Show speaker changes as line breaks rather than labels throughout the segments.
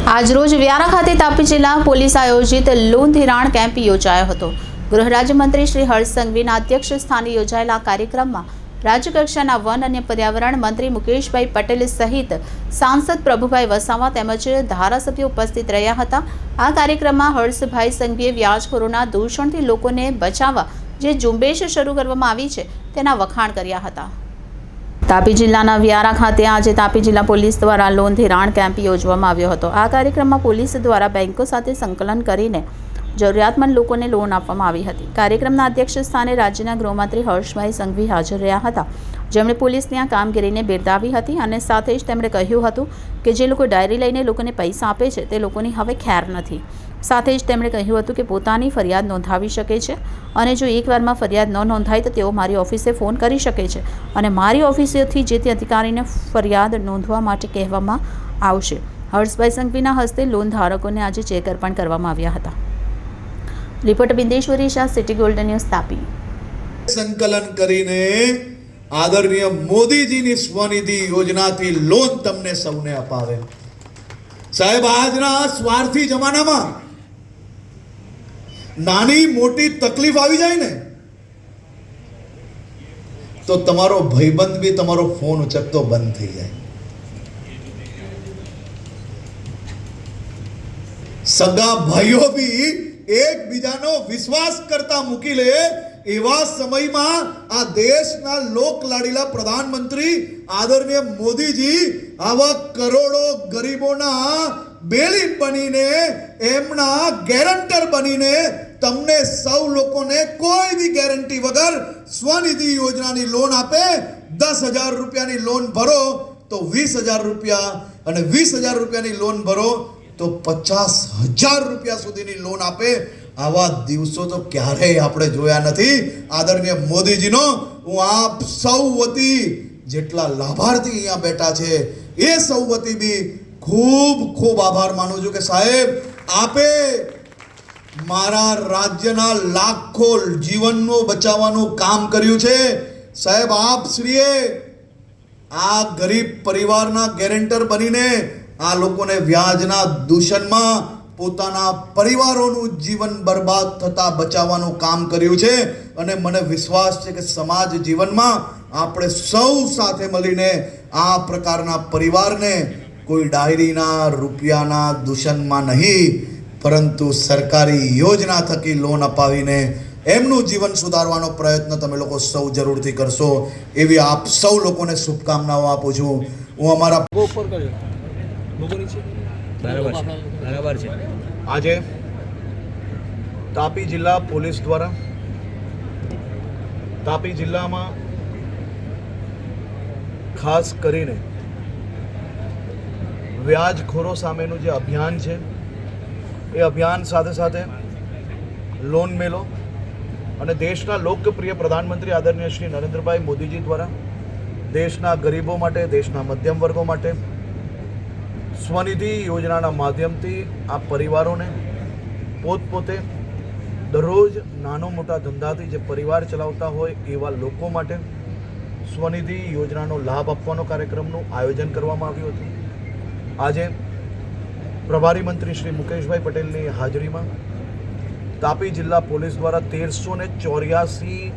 આજરોજ વ્યારા ખાતે તાપી જિલ્લા પોલીસ આયોજિત લોન ધિરાણ કેમ્પ યોજાયો હતો। ગૃહ રાજ્યમંત્રી શ્રી હર્ષ સંઘવીના અધ્યક્ષ સ્થાને યોજાયેલા કાર્યક્રમમાં રાજ્યકક્ષાના વન અને પર્યાવરણ મંત્રી મુકેશભાઈ પટેલ સહિત સાંસદ પ્રભુભાઈ વસાવા તેમજ ધારાસભ્યો ઉપસ્થિત રહ્યા હતા। આ કાર્યક્રમમાં હર્ષભાઈ સંઘવીએ વ્યાજખોરોના દૂષણથી લોકોને બચાવવા જે ઝુંબેશ શરૂ કરવામાં આવી છે તેના વખાણ કર્યા હતા। તાપી જિલ્લાના વ્યારા ખાતે આજે તાપી જિલ્લા પોલીસ દ્વારા લોન ધિરાણ કેમ્પ યોજવામાં આવ્યો હતો। આ કાર્યક્રમમાં પોલીસ દ્વારા બેંકો સાથે સંકલન કરીને જરૂરિયાતમંદ લોકોને લોન આપવામાં આવી હતી। કાર્યક્રમના અધ્યક્ષ સ્થાને રાજ્યના ગૃહમંત્રી હર્ષભાઈ સંઘવી હાજર રહ્યા હતા, જેમણે પોલીસની આ કામગીરીને બિરદાવી હતી અને સાથે જ તેમણે કહ્યું હતું કે જે લોકો ડાયરી લઈને લોકોને પૈસા આપે છે તે લોકોની હવે ખેર નથી। સાથે જ તેમણે કહ્યું હતું કે પોતાની ફરિયાદ નોંધાવી શકે છે અને જો એકવારમાં ફરિયાદ ન નોંધાય તો તેઓ મારી ઓફિસે ફોન કરી શકે છે અને મારી ઓફિસેથી જે તે અધિકારીને ફરિયાદ નોંધવા માટે કહેવામાં આવશે। હર્ષભાઈ સંઘવીના હસ્તે લોન ધારકોને આજે ચેક અર્પણ કરવામાં આવ્યા હતા। Reporter Bindeshwari Shah, city golden news, Tapi.
સંકલન કરીને આદરણીય મોદીજીની સ્વનિધિ યોજનાથી લોન તમને સૌને અપાવે। સાહેબ, આજના સ્વાર્થી જમાનામાં નાની મોટી તકલીફ આવી જાય ને તો તમારો ભાઈબંધ બી તમારો ફોન ઉચકતો બંધ થઈ જાય, સગા ભાઈઓ બી એકબીજાનો વિશ્વાસ કરતા મૂકી લે। એવા સમયમાં આ દેશના લોકલાડીલા પ્રધાનમંત્રી આદરણીય મોદીજી આવા કરોડો ગરીબોના બેલી બનીને, એમના ગેરંટર બનીને તમને સૌ લોકોને કોઈ બી ગેરંટી વગર સ્વનિધિ યોજનાની લોન આપે। 10,000 રૂપિયાની લોન ભરો તો 20,000 રૂપિયા અને 20,000 રૂપિયાની લોન ભરો તો 50,000 રૂપિયા સુધીની લોન આપે। આવા દિવસો તો ક્યારેય આપણે જોયા નથી। આદરણીય મોદીજીનો હું આપ સૌ વતી જેટલા લાભાર્થી અહીંયા બેઠા છે એ સૌ વતી બી ખૂબ ખૂબ આભાર માનું છું કે સાહેબ, આપે મારા રાજ્યના લાખો જીવનનો બચાવવાનું કામ કર્યું છે। સાહેબ, આપ શ્રીએ આ ગરીબ પરિવારના ગેરંટર બનીને આ લોકોને વ્યાજના દૂષણમાં પોતાના પરિવારોનું જીવન બરબાદ થતા બચાવવાનું કામ કર્યું છે અને મને વિશ્વાસ છે કે સમાજ જીવનમાં આપણે સૌ સાથે મળીને આ પ્રકારના પરિવારને કોઈ ડાયરીના રૂપિયાના દૂષણમાં નહીં પરંતુ સરકારી યોજના થકી લોન અપાવીને એમનું જીવન સુધારવાનો પ્રયત્ન તમે લોકો સૌ જરૂરથી કરશો એવી આપ સૌ લોકોને શુભકામનાઓ આપું છું। હું અમારા
બરાબર છે।
આજે તાપી જિલ્લા પોલીસ દ્વારા તાપી જિલ્લામાં ખાસ કરીને વ્યાજખોરો સામેનું જે અભિયાન છે એ અભિયાન સાથે સાથે લોન મેલો અને દેશના લોકપ્રિય પ્રધાનમંત્રી આદરણીય શ્રી નરેન્દ્રભાઈ મોદીજી દ્વારા દેશના ગરીબો માટે, દેશના મધ્યમ વર્ગો માટે સ્વનિધિ યોજનાના માધ્યમથી આ પરિવારોને પોતપોતે દરરોજ નાનો મોટા ધંધાથી જે પરિવાર ચલાવતા હોય એવા લોકો માટે સ્વનિધિ યોજનાનો લાભ આપવાનો કાર્યક્રમનું આયોજન કરવામાં આવ્યું હતું। આજે પ્રભારી મંત્રી શ્રી મુકેશભાઈ પટેલની હાજરીમાં તાપી જિલ્લા પોલીસ દ્વારા 1384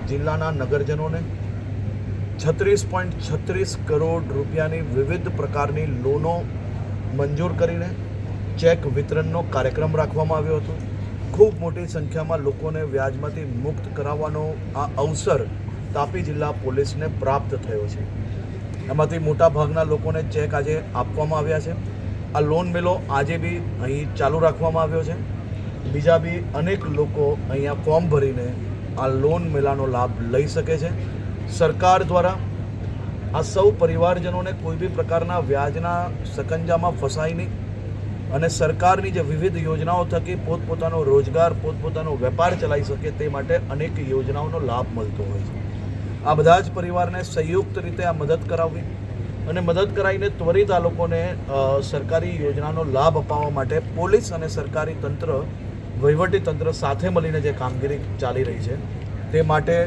જિલ્લાના નગરજનોને 36.36 કરોડ રૂપિયાની વિવિધ પ્રકારની લોનો મંજૂર કરીને ચેક વિતરણનો કાર્યક્રમ રાખવામાં આવ્યો હતો। ખૂબ મોટી સંખ્યામાં લોકોને વ્યાજમાંથી મુક્ત કરાવવાનો આ અવસર તાપી જિલ્લા પોલીસને પ્રાપ્ત થયો છે। એમાંથી મોટા ભાગના લોકોને ચેક આજે આપવામાં આવ્યા છે। આ લોન મેળો આજે બી અહીં ચાલુ રાખવામાં આવ્યો છે। બીજા બી અનેક લોકો અહીંયા ફોર્મ ભરીને આ લોન મેળાનો લાભ લઈ શકે છે। સરકાર દ્વારા આ સૌ પરિવારજનોને કોઈ બી પ્રકારના વ્યાજના સકંજામાં ફસાય નહીં અને સરકારની જે વિવિધ યોજનાઓ થકી પોતપોતાનો રોજગાર, પોતપોતાનો વેપાર ચલાવી શકે તે માટે અનેક યોજનાઓનો લાભ મળતો હોય છે। આ બધા જ પરિવારને સંયુક્ત રીતે આ મદદ કરાવવી અને મદદ કરાવીને ત્વરિત આ લોકોને સરકારી યોજનાનો લાભ અપાવવા માટે પોલીસ અને સરકારી તંત્ર, વહીવટી તંત્ર સાથે મળીને જે કામગીરી ચાલી રહી છે તે માટે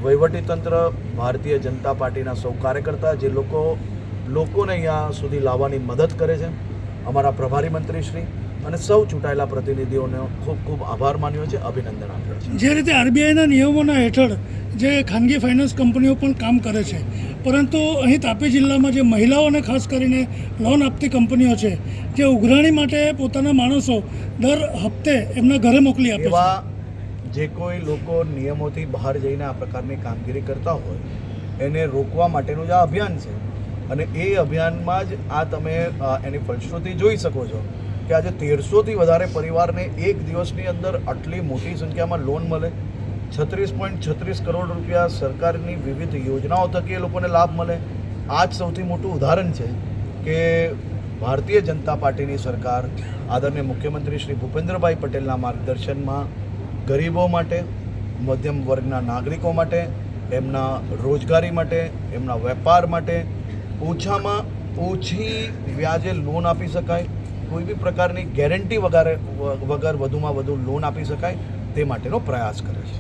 વહીવટીતંત્ર, ભારતીય જનતા પાર્ટીના સૌ કાર્યકર્તા જે લોકોને અહીંયા સુધી લાવવાની મદદ કરે છે
અમારા પ્રભારી મંત્રીશ્રી અને સૌ ચૂંટાયેલા પ્રતિનિધિઓનો ખૂબ ખૂબ આભાર માન્યો છે, અભિનંદન આપ્યો છે.
જે રીતે આરબીઆઈના નિયમોના હેઠળ જે ખાનગી ફાઇનાન્સ કંપનીઓ પણ કામ કરે છે, પરંતુ અહીં તાપી જિલ્લામાં જે મહિલાઓને ખાસ કરીને લોન આપતી કંપનીઓ છે, જે ઉઘરાણી માટે પોતાના માણસો દર હપ્તે એમના ઘરે મોકલી આપે છે.
એવા જે કોઈ લોકો નિયમોથી બહાર જઈને આ પ્રકારની કામગીરી કરતા હોય એને રોકવા માટેનું જ આ અભિયાન છે. અને એ અભિયાનમાં જ આ તમે એની ફલશ્રુતિ જોઈ શકો છો કે આજે 1300થી વધારે પરિવારને એક દિવસની અંદર આટલી મોટી સંખ્યામાં લોન મળે, 36.36 કરોડ રૂપિયા સરકારની વિવિધ યોજનાઓ થકી એ લોકોને લાભ મળે. આ જ સૌથી મોટું ઉદાહરણ છે કે ભારતીય જનતા પાર્ટીની સરકાર આદરણીય મુખ્યમંત્રી શ્રી ભૂપેન્દ્રભાઈ પટેલના માર્ગદર્શનમાં ગરીબો માટે, મધ્યમ વર્ગના નાગરિકો માટે, એમના રોજગારી માટે, એમના વેપાર માટે ઓછામાં ઓછી વ્યાજે લોન આપી શકાય, કોઈ બી પ્રકારની ગેરંટી વગર વધુમાં વધુ લોન આપી શકાય તે માટેનો પ્રયાસ કરે છે.